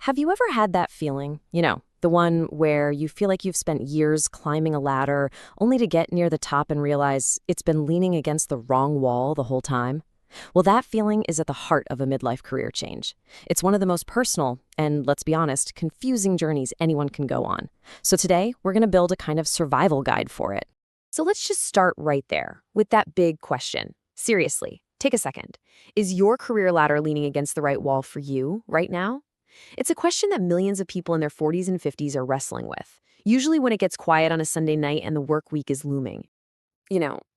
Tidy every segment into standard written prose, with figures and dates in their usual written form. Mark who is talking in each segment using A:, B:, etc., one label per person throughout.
A: Have you ever had that feeling? The one where you feel like you've spent years climbing a ladder only to get near the top and realize it's been leaning against the wrong wall the whole time? Well, that feeling is at the heart of a midlife career change. It's one of the most personal and, let's be honest, confusing journeys anyone can go on. So today, we're going to build a kind of survival guide for it. So let's just start right there with that big question. Seriously, take a second. Is your career ladder leaning against the right wall for you right now? It's a question that millions of people in their 40s and 50s are wrestling with, usually when it gets quiet on a Sunday night and the work week is looming.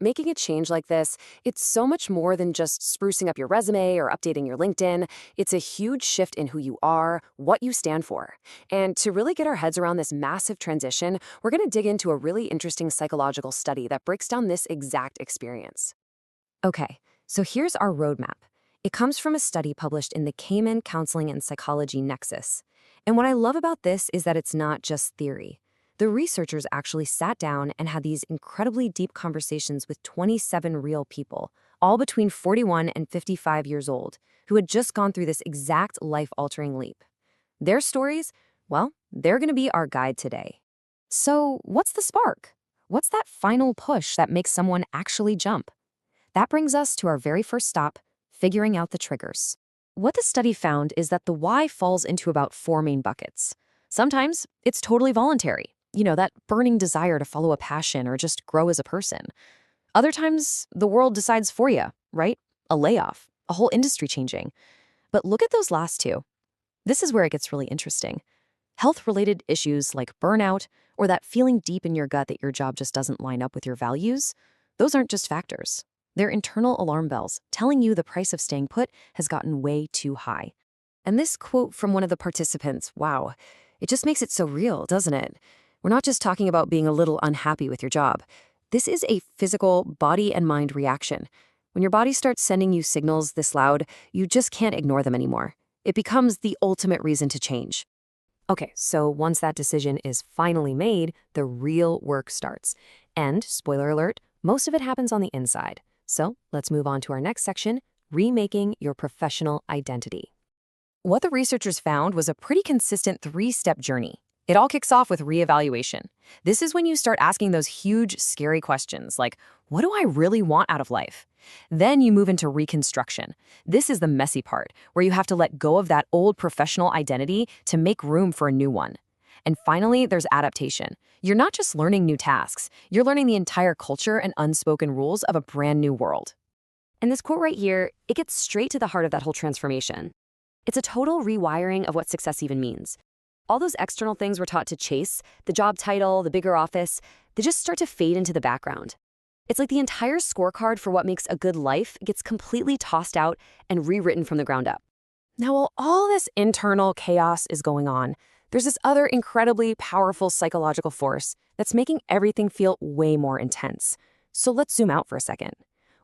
A: Making a change like this, it's so much more than just sprucing up your resume or updating your LinkedIn. It's a huge shift in who you are, what you stand for. And to really get our heads around this massive transition, we're going to dig into a really interesting psychological study that breaks down this exact experience. Okay, so here's our roadmap. It comes from a study published in the Cayman Counseling and Psychology Nexus. And what I love about this is that it's not just theory. The researchers actually sat down and had these incredibly deep conversations with 27 real people, all between 41 and 55 years old, who had just gone through this exact life-altering leap. Their stories, well, they're going to be our guide today. So what's the spark? What's that final push that makes someone actually jump? That brings us to our very first stop, figuring out the triggers. What the study found is that the why falls into about four main buckets. Sometimes it's totally voluntary, that burning desire to follow a passion or just grow as a person. Other times, the world decides for you, right? A layoff, a whole industry changing. But look at those last two. This is where it gets really interesting. Health-related issues like burnout or that feeling deep in your gut that your job just doesn't line up with your values, those aren't just factors. They're internal alarm bells telling you the price of staying put has gotten way too high. And this quote from one of the participants, wow, it just makes it so real, doesn't it? We're not just talking about being a little unhappy with your job. This is a physical body and mind reaction. When your body starts sending you signals this loud, you just can't ignore them anymore. It becomes the ultimate reason to change. Okay, so once that decision is finally made, the real work starts. And, spoiler alert, most of it happens on the inside. So let's move on to our next section, remaking your professional identity. What the researchers found was a pretty consistent three-step journey. It all kicks off with reevaluation. This is when you start asking those huge, scary questions like, what do I really want out of life? Then you move into reconstruction. This is the messy part, where you have to let go of that old professional identity to make room for a new one. And finally, there's adaptation. You're not just learning new tasks, you're learning the entire culture and unspoken rules of a brand new world. And this quote right here, it gets straight to the heart of that whole transformation. It's a total rewiring of what success even means. All those external things we're taught to chase, the job title, the bigger office, they just start to fade into the background. It's like the entire scorecard for what makes a good life gets completely tossed out and rewritten from the ground up. Now, while all this internal chaos is going on, there's this other incredibly powerful psychological force that's making everything feel way more intense. So let's zoom out for a second.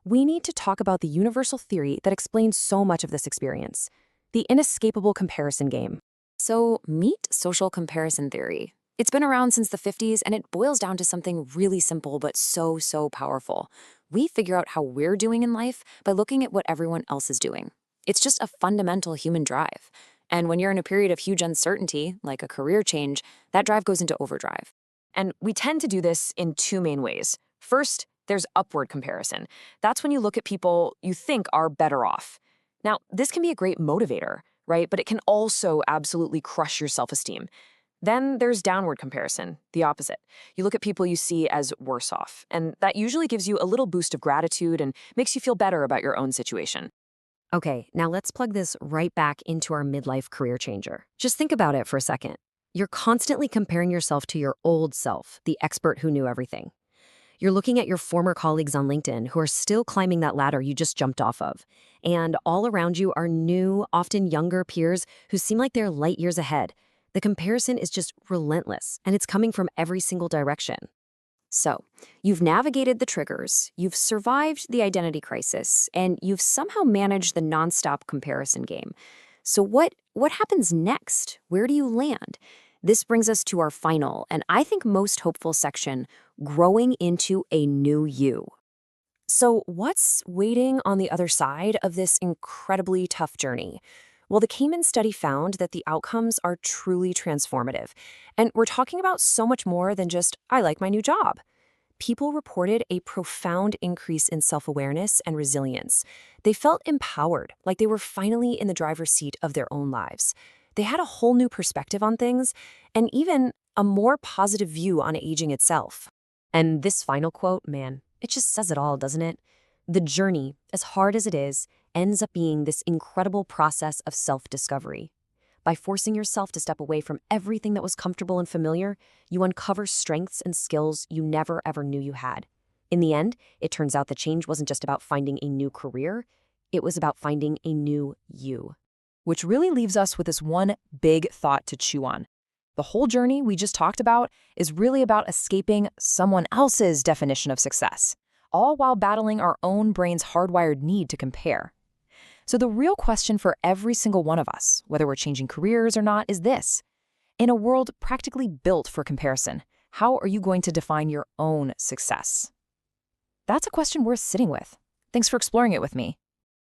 A: We need to talk about the universal theory that explains so much of this experience, the inescapable comparison game. So meet social comparison theory. It's been around since the 50s, and it boils down to something really simple but so powerful. We figure out how we're doing in life by looking at what everyone else is doing. It's just a fundamental human drive. And when you're in a period of huge uncertainty, like a career change, that drive goes into overdrive. And we tend to do this in two main ways. First, there's upward comparison. That's when you look at people you think are better off. Now, this can be a great motivator, right? But it can also absolutely crush your self-esteem. Then there's downward comparison, the opposite. You look at people you see as worse off, and that usually gives you a little boost of gratitude and makes you feel better about your own situation. Okay, now let's plug this right back into our midlife career changer. Just think about it for a second. You're constantly comparing yourself to your old self, the expert who knew everything. You're looking at your former colleagues on LinkedIn who are still climbing that ladder you just jumped off of. And all around you are new, often younger peers who seem like they're light years ahead. The comparison is just relentless, and it's coming from every single direction. So, you've navigated the triggers, you've survived the identity crisis, and you've somehow managed the nonstop comparison game. So what happens next? Where do you land? This brings us to our final, and I think most hopeful section, growing into a new you. So what's waiting on the other side of this incredibly tough journey? Well, the Cayman study found that the outcomes are truly transformative. And we're talking about so much more than just, I like my new job. People reported a profound increase in self-awareness and resilience. They felt empowered, like they were finally in the driver's seat of their own lives. They had a whole new perspective on things, and even a more positive view on aging itself. And this final quote, man, it just says it all, doesn't it? The journey, as hard as it is, ends up being this incredible process of self-discovery. By forcing yourself to step away from everything that was comfortable and familiar, you uncover strengths and skills you never ever knew you had. In the end, it turns out the change wasn't just about finding a new career, it was about finding a new you.
B: Which really leaves us with this one big thought to chew on. The whole journey we just talked about is really about escaping someone else's definition of success, all while battling our own brain's hardwired need to compare. So the real question for every single one of us, whether we're changing careers or not, is this. In a world practically built for comparison, how are you going to define your own success? That's a question worth sitting with. Thanks for exploring it with me.